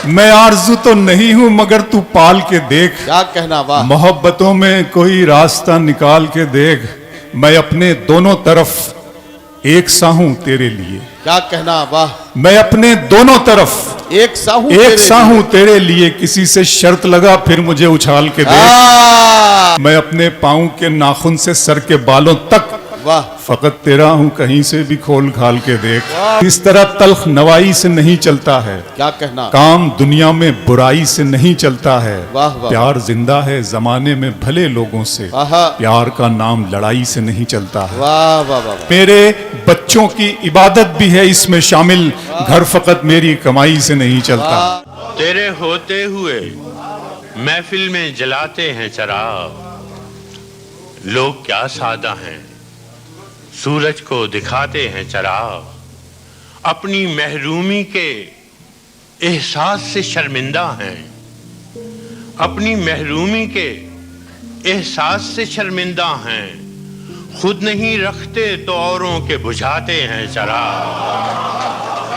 میں آرزو تو نہیں ہوں مگر تو پال کے دیکھ, کیا کہنا, واہ. محبتوں میں کوئی راستہ نکال کے دیکھ, میں اپنے دونوں طرف ایک سا ہوں تیرے لیے, کیا کہنا, واہ. میں اپنے دونوں طرف ایک سا ہوں ایک سا ہوں تیرے لیے, کسی سے شرط لگا پھر مجھے اچھال کے دیکھ, میں اپنے پاؤں کے ناخن سے سر کے بالوں تک واہ. فقط تیرا ہوں, کہیں سے بھی کھول کھال کے دیکھ. اس طرح تلخ نوائی سے نہیں چلتا ہے, کیا کہنا, کام دنیا میں برائی سے نہیں چلتا ہے, واہ واہ. پیار زندہ ہے زمانے میں بھلے لوگوں سے, پیار کا نام لڑائی سے نہیں چلتا ہے. واہ واہ واہ. میرے بچوں کی عبادت بھی ہے اس میں شامل, گھر فقط میری کمائی سے نہیں چلتا. تیرے ہوتے ہوئے محفل میں جلاتے ہیں چراغ, لوگ کیا سادہ ہیں سورج کو دکھاتے ہیں چراغ, اپنی محرومی کے احساس سے شرمندہ ہیں, اپنی محرومی کے احساس سے شرمندہ ہیں, خود نہیں رکھتے تو اوروں کے بجھاتے ہیں چراغ.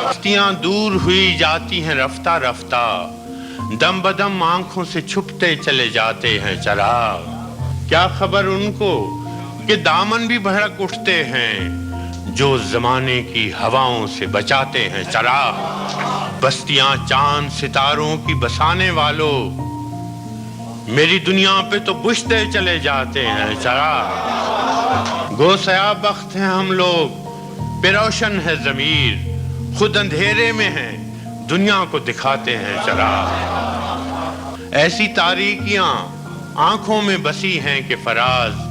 بستیاں دور ہوئی جاتی ہیں رفتہ رفتہ, دم بدم آنکھوں سے چھپتے چلے جاتے ہیں چراغ. کیا خبر ان کو کہ دامن بھی بھڑک اٹھتے ہیں جو زمانے کی ہواؤں سے بچاتے ہیں چراغ. بستیاں چاند ستاروں کی بسانے والوں, میری دنیا پہ تو بجھتے چلے جاتے ہیں چراغ. گو سیاہ بخت ہیں ہم لوگ بے روشن ہے ضمیر, خود اندھیرے میں ہیں دنیا کو دکھاتے ہیں چراغ. ایسی تاریکیاں آنکھوں میں بسی ہیں کہ فراز,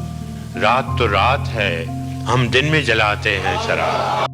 رات تو رات ہے ہم دن میں جلاتے ہیں چراغ.